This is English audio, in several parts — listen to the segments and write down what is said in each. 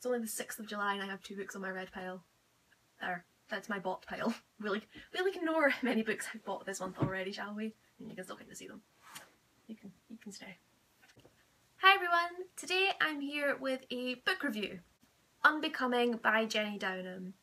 only the 6th of July and I have 2 books on my read pile. There, that's my bought pile. We'll ignore how many books I've bought this month already, shall we? And you can still get to see them. You can stay. Hi everyone! Today I'm here with a book review. Unbecoming by Jenny Downham.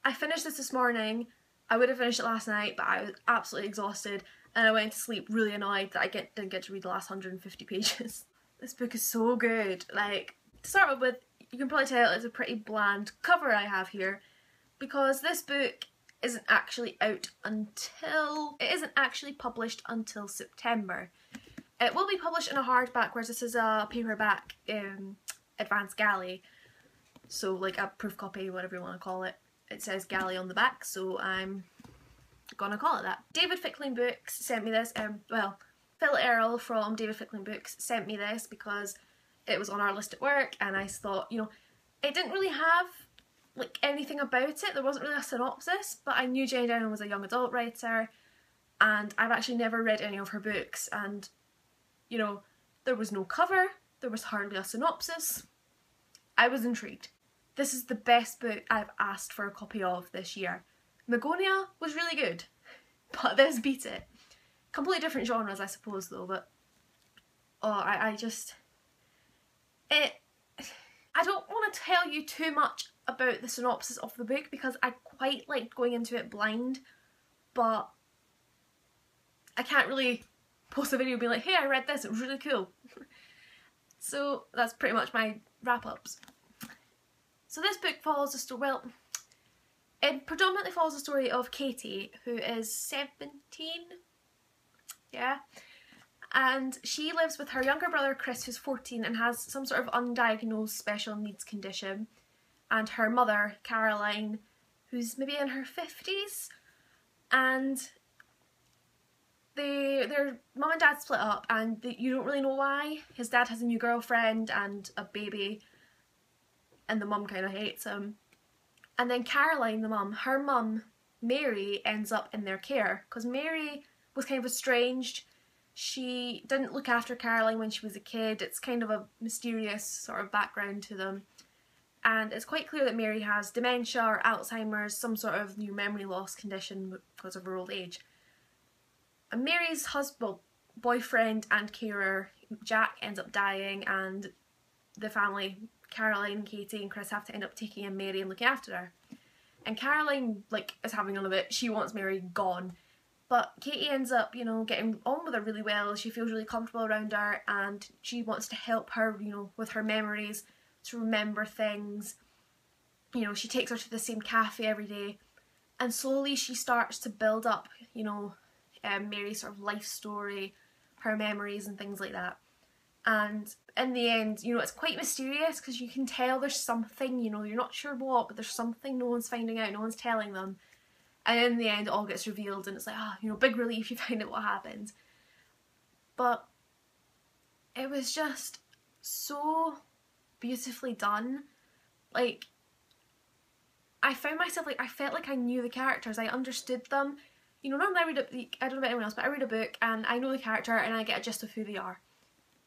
I finished this morning. I would have finished it last night, but I was absolutely exhausted and I went to sleep really annoyed that I didn't get to read the last 150 pages. This book is so good. Like, to start off with, you can probably tell it's a pretty bland cover I have here, because this book isn't actually published until September. It will be published in a hardback, whereas this is a paperback advanced galley, so like a proof copy, whatever you want to call it. It says galley on the back, so I'm gonna call it that. David Fickling Books sent me this, well, Phil Earle from David Fickling Books sent me this because it was on our list at work, and I thought, you know, it didn't really have like anything about it, there wasn't really a synopsis, but I knew Jenny Downham was a young adult writer, and I've actually never read any of her books, and you know, there was no cover, there was hardly a synopsis. I was intrigued. This is the best book I've asked for a copy of this year. Magonia was really good, but this beat it. Completely different genres, I suppose, though, but oh, I don't want to tell you too much about the synopsis of the book because I quite liked going into it blind, but I can't really post a video being like, hey, I read this, it was really cool. So that's pretty much my wrap-ups. So this book follows the story, well, it predominantly follows the story of Katie, who is 17, yeah, and she lives with her younger brother Chris, who's 14 and has some sort of undiagnosed special needs condition, and her mother Caroline, who's maybe in her 50s, and their mum and dad split up, and you don't really know why. His dad has a new girlfriend and a baby, and the mum kind of hates him. And then Caroline, the mum, her mum, Mary, ends up in their care, because Mary was kind of estranged. She didn't look after Caroline when she was a kid. It's kind of a mysterious sort of background to them. And it's quite clear that Mary has dementia or Alzheimer's, some sort of new memory loss condition because of her old age. And Mary's husband, boyfriend and carer, Jack, ends up dying, and the family, Caroline, Katie and Chris, have to end up taking in Mary and looking after her. And Caroline, like, is having none of it. She wants Mary gone. But Katie ends up, you know, getting on with her really well. She feels really comfortable around her, and she wants to help her, you know, with her memories, to remember things. You know, she takes her to the same cafe every day, and slowly she starts to build up, you know, Mary's sort of life story, her memories and things like that. And in the end, you know, it's quite mysterious because you can tell there's something, you know, you're not sure what, but there's something no one's finding out, no one's telling them. And in the end it all gets revealed, and it's like, ah, you know, big relief, you find out what happened. But it was just so beautifully done. Like, I found myself, like, I felt like I knew the characters, I understood them. You know, normally I read I don't know about anyone else, but I read a book and I know the character and I get a gist of who they are.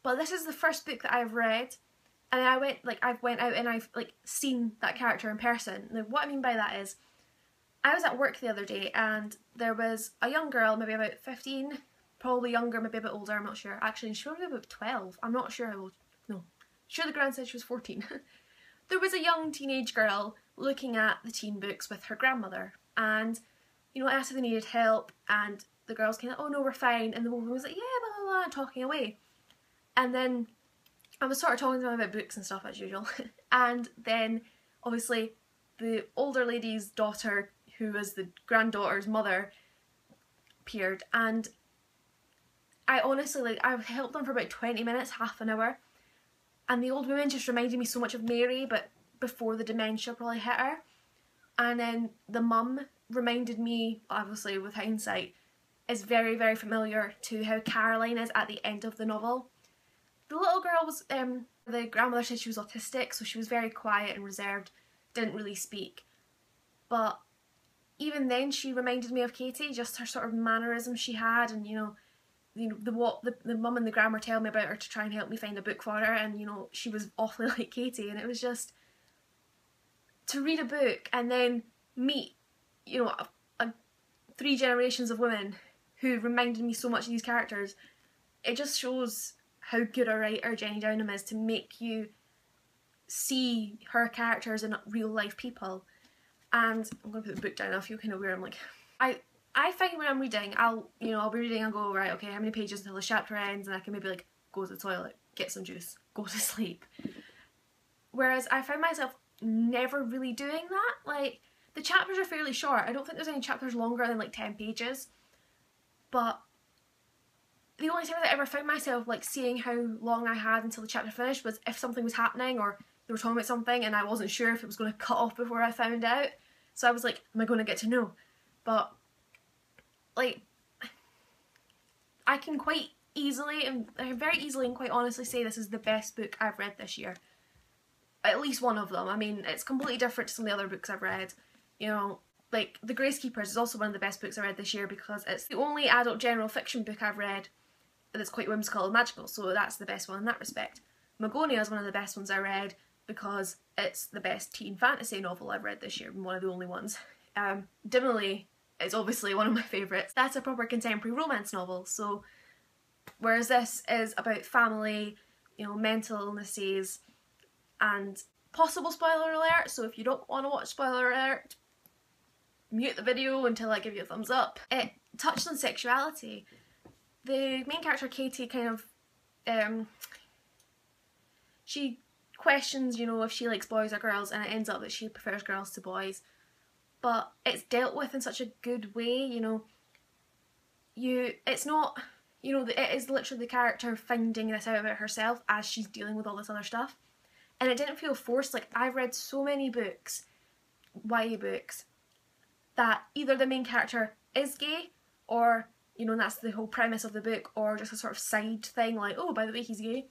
But this is the first book that I've read, and I've went out and I've like seen that character in person. Now, what I mean by that is, I was at work the other day and there was a young girl, maybe about 15, probably younger, maybe a bit older, I'm not sure. Actually, she was probably about 12. I'm not sure how old. No, sure the grand said she was 14. There was a young teenage girl looking at the teen books with her grandmother, and you know, asked if they needed help, and the girl's kind of, oh no, we're fine, and the woman was like, yeah, blah blah blah, and talking away. And then I was sort of talking to them about books and stuff as usual, and then obviously the older lady's daughter, who was the granddaughter's mother, appeared, and I honestly, like, I helped them for about 20 minutes, half an hour, and the old woman just reminded me so much of Mary, but before the dementia probably hit her. And then the mum reminded me, obviously with hindsight, is very, very familiar to how Caroline is at the end of the novel. The little girl was, the grandmother said she was autistic, so she was very quiet and reserved, didn't really speak. But even then she reminded me of Katie, just her sort of mannerisms she had, and you know, you know, the mum and the grandma tell me about her to try and help me find a book for her, and you know, she was awfully like Katie, and it was just to read a book and then meet, you know, 3 generations of women who reminded me so much of these characters. It just shows how good a writer Jenny Downham is to make you see her characters in real life people. And I'm going to put the book down, I feel kind of weird. I'm like, I find when I'm reading, I'll be reading and go, right, okay, how many pages until the chapter ends, and I can maybe like go to the toilet, get some juice, go to sleep. Whereas I found myself never really doing that. Like, the chapters are fairly short. I don't think there's any chapters longer than like 10 pages. But the only time that I ever found myself like seeing how long I had until the chapter finished was if something was happening or they were talking about something and I wasn't sure if it was going to cut off before I found out. So I was like, am I going to get to know? But like, I can quite easily and very easily and quite honestly say this is the best book I've read this year. At least one of them. I mean, it's completely different to some of the other books I've read. You know, like The Gracekeepers is also one of the best books I read this year because it's the only adult general fiction book I've read that's quite whimsical and magical, so that's the best one in that respect. Magonia is one of the best ones I read because it's the best teen fantasy novel I've read this year, and one of the only ones. Dimily is obviously one of my favourites. That's a proper contemporary romance novel, so whereas this is about family, you know, mental illnesses, and possible spoiler alert, so if you don't want to watch spoiler alert, mute the video until I give you a thumbs up. It touched on sexuality. The main character Katie kind of, she questions, you know, if she likes boys or girls, and it ends up that she prefers girls to boys. But it's dealt with in such a good way, you know. It's not, you know, it is literally the character finding this out about herself as she's dealing with all this other stuff. And it didn't feel forced. Like, I've read so many books, YA books, that either the main character is gay, or, you know, that's the whole premise of the book, or just a sort of side thing, like, oh, by the way, he's gay.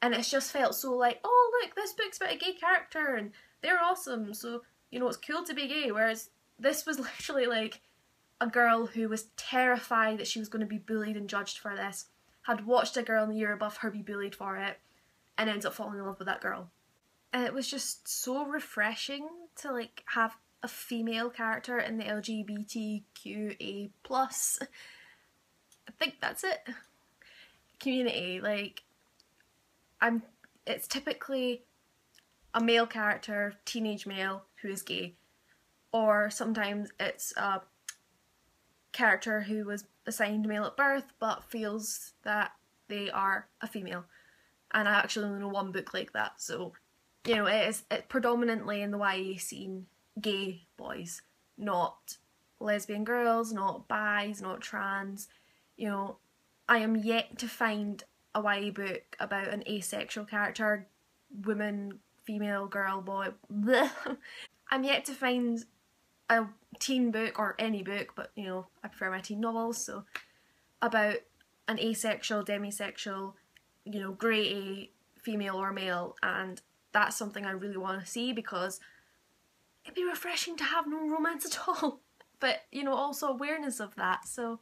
And it's just felt so like, oh, look, this book's about a gay character, and they're awesome, so, you know, it's cool to be gay. Whereas this was literally like a girl who was terrified that she was going to be bullied and judged for this, had watched a girl in the year above her be bullied for it, and ends up falling in love with that girl. And it was just so refreshing to like have a female character in the LGBTQA+, I think that's it, community. Like, it's typically a male character, teenage male, who is gay. Or sometimes it's a character who was assigned male at birth but feels that they are a female. And I actually only know one book like that, so, you know, it's predominantly in the YA scene, gay boys, not lesbian girls, not bis, not trans. You know, I am yet to find a YA book about an asexual character, woman, female, girl, boy, bleh. I'm yet to find a teen book, or any book, but you know, I prefer my teen novels, so, about an asexual, demisexual, you know, grey A, female or male, and that's something I really want to see because it'd be refreshing to have no romance at all, but you know, also awareness of that. So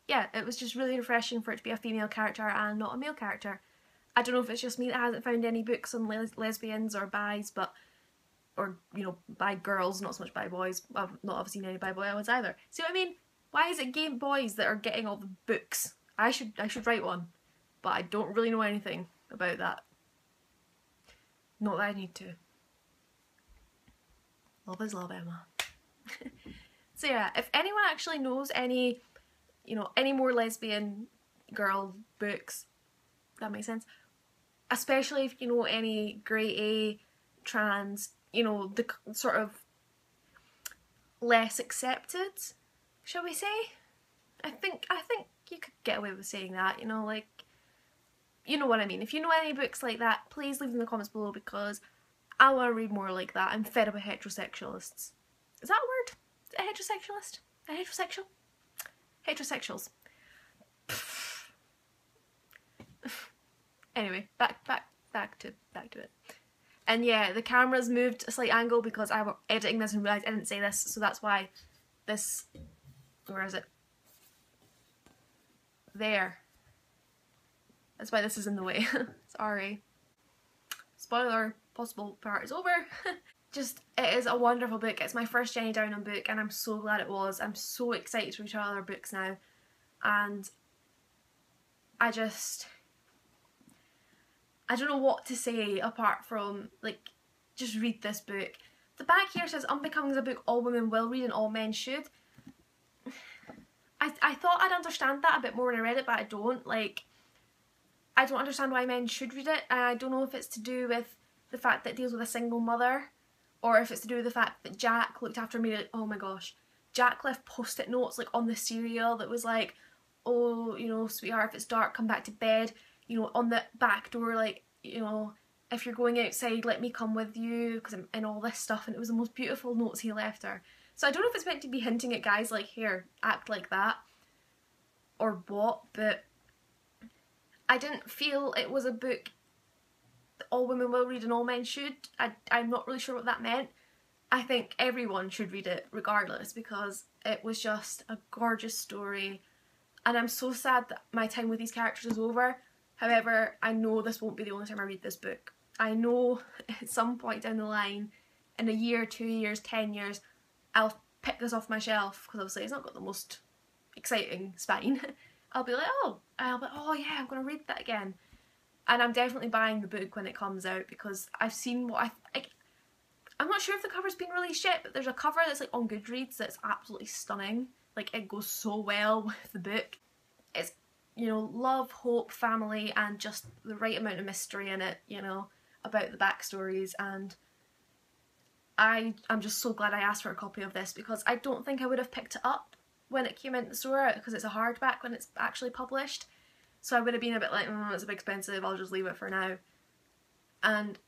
yeah, it was just really refreshing for it to be a female character and not a male character. I don't know if it's just me that hasn't found any books on lesbians or bis, but, or, you know, bi girls, not so much bi boys. I've not obviously seen any bi boy ones either. See what I mean? Why is it gay boys that are getting all the books? I should write one, but I don't really know anything about that. Not that I need to. Love is love, Emma. So yeah, if anyone actually knows any, you know, any more lesbian girl books, that makes sense, especially if you know any grey A, trans, you know, the sort of less accepted, shall we say? I think you could get away with saying that, you know, like, you know what I mean. If you know any books like that, please leave them in the comments below because I want to read more like that. I'm fed up with heterosexualists. Is that a word? Is it a heterosexualist? A heterosexual? Heterosexuals. Anyway, back to it. And yeah, the camera's moved a slight angle because I was editing this and realised I didn't say this, so that's why this, where is it? There. That's why this is in the way. Sorry. Spoiler, possible part is over. Just, it is a wonderful book. It's my first Jenny Downham book and I'm so glad it was. I'm so excited to read her other books now. And I don't know what to say apart from, like, just read this book. The back here says Unbecoming is a book all women will read and all men should. I thought I'd understand that a bit more when I read it, but I don't. Like, I don't understand why men should read it, and I don't know if it's to do with the fact that it deals with a single mother, or if it's to do with the fact that Jack looked after me. Like, oh my gosh, Jack left post-it notes like on the cereal that was like, oh, you know, sweetheart, if it's dark, come back to bed. You know, on the back door, like, you know, if you're going outside, let me come with you, because I'm in all this stuff. And it was the most beautiful notes he left her. So I don't know if it's meant to be hinting at guys like, here, act like that, or what, but I didn't feel it was a book that all women will read and all men should. I'm not really sure what that meant. I think everyone should read it regardless, because it was just a gorgeous story, and I'm so sad that my time with these characters is over. However, I know this won't be the only time I read this book. I know at some point down the line, in a year, 2 years, 10 years, I'll pick this off my shelf, because obviously it's not got the most exciting spine. I'll be like, oh yeah, I'm going to read that again. And I'm definitely buying the book when it comes out, because I've seen what I'm not sure if the cover's been released yet, but there's a cover that's like on Goodreads that's absolutely stunning. Like, it goes so well with the book. It's, you know, love, hope, family, and just the right amount of mystery in it, you know, about the backstories. And I'm just so glad I asked for a copy of this, because I don't think I would have picked it up when it came into the store, because it's a hardback when it's actually published. So I would have been a bit like, it's a bit expensive, I'll just leave it for now. And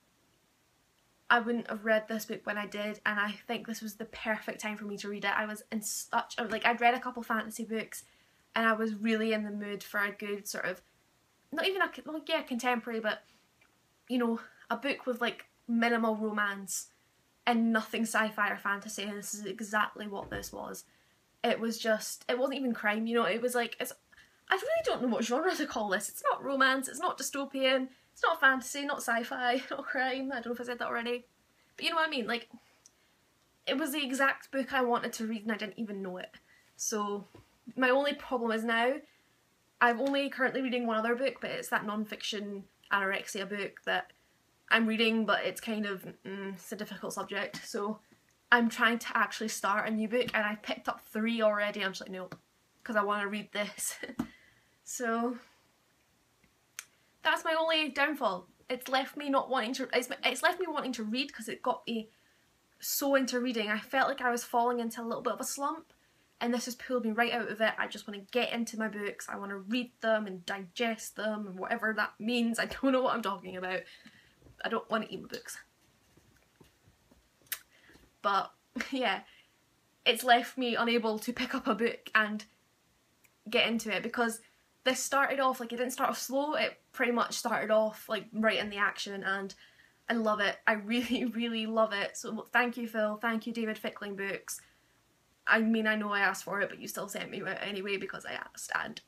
I wouldn't have read this book when I did, and I think this was the perfect time for me to read it. I was in such a, like, I'd read a couple fantasy books, and I was really in the mood for a good sort of, not even a, well, yeah, contemporary, but, you know, a book with like minimal romance and nothing sci-fi or fantasy, and this is exactly what this was. It was just, it wasn't even crime, you know, it was like, I really don't know what genre to call this. It's not romance, it's not dystopian, it's not fantasy, not sci-fi, not crime. I don't know if I said that already. But you know what I mean? Like, it was the exact book I wanted to read and I didn't even know it. So, my only problem is now, I'm only currently reading one other book, but it's that non-fiction anorexia book that I'm reading, but it's kind of, it's a difficult subject. So, I'm trying to actually start a new book, and I picked up 3 already. I'm just like, no, because I want to read this. So that's my only downfall. It's left me not wanting to, it's left me wanting to read, because it got me so into reading. I felt like I was falling into a little bit of a slump, and this has pulled me right out of it. I just want to get into my books. I want to read them and digest them, and whatever that means. I don't know what I'm talking about. I don't want to eat my books. But yeah, it's left me unable to pick up a book and get into it, because this started off, like, it didn't start off slow, it pretty much started off like right in the action, and I love it. I really, really love it. So thank you, Phil, thank you, David Fickling Books. I mean, I know I asked for it, but you still sent me it anyway because I asked, and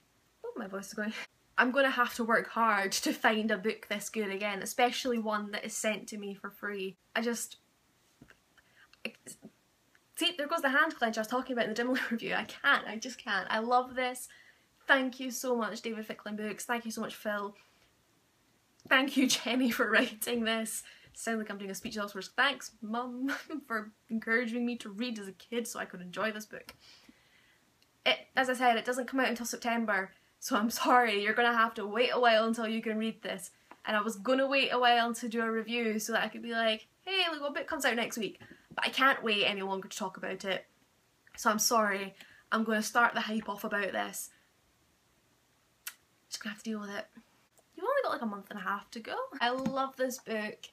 oh, my voice is going. I'm going to have to work hard to find a book this good again, especially one that is sent to me for free. See, there goes the hand clench I was talking about in the Dimly review. I just can't. I love this. Thank you so much, David Fickling Books. Thank you so much, Phil. Thank you, Jenny, for writing this. Sound like I'm doing a speech elsewhere. Thanks, Mum, for encouraging me to read as a kid so I could enjoy this book. As I said, it doesn't come out until September, so I'm sorry, you're going to have to wait a while until you can read this. And I was going to wait a while to do a review so that I could be like, hey, look what book comes out next week. But I can't wait any longer to talk about it. So I'm sorry, I'm going to start the hype off about this. Just going to have to deal with it. You've only got like a month and a half to go. I love this book,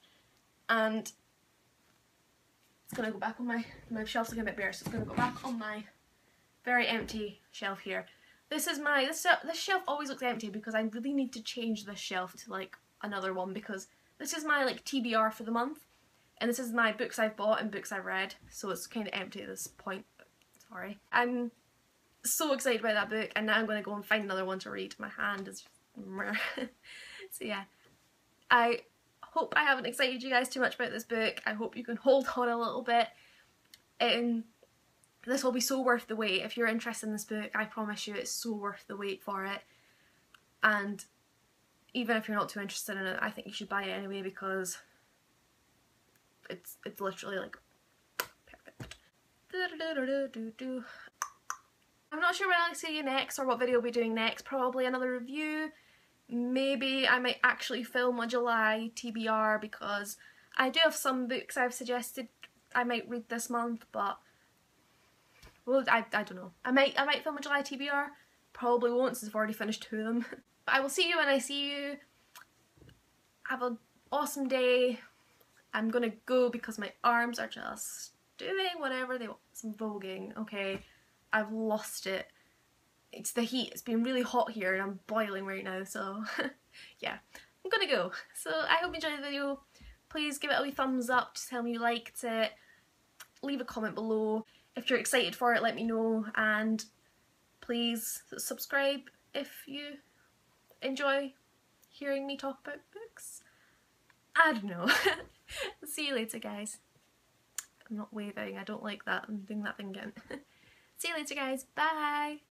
and it's going to go back on my shelf's looking a bit bare, so it's going to go back on my very empty shelf here. This shelf always looks empty because I really need to change this shelf to like another one, because this is my like TBR for the month, and this is my books I've bought and books I've read, so it's kind of empty at this point. Sorry. I'm so excited about that book, and now I'm going to go and find another one to read. My hand is So yeah, I hope I haven't excited you guys too much about this book. I hope you can hold on a little bit. This will be so worth the wait. If you're interested in this book, I promise you it's so worth the wait for it. And even if you're not too interested in it, I think you should buy it anyway, because it's literally like perfect. I'm not sure when I'll see you next or what video I'll be doing next. Probably another review. Maybe I might actually film a July TBR, because I do have some books I've suggested I might read this month, but well, I don't know. I might film a July TBR. Probably won't, since I've already finished 2 of them. But I will see you when I see you. Have an awesome day. I'm gonna go because my arms are just doing whatever they want. Some voguing, okay? I've lost it. It's the heat. It's been really hot here and I'm boiling right now, so yeah. I'm gonna go. So I hope you enjoyed the video. Please give it a wee thumbs up, just tell me you liked it. Leave a comment below. If you're excited for it, let me know, and please subscribe if you enjoy hearing me talk about books. I don't know. See you later, guys. I'm not waving, I don't like that. I'm doing that thing again. See you later, guys. Bye!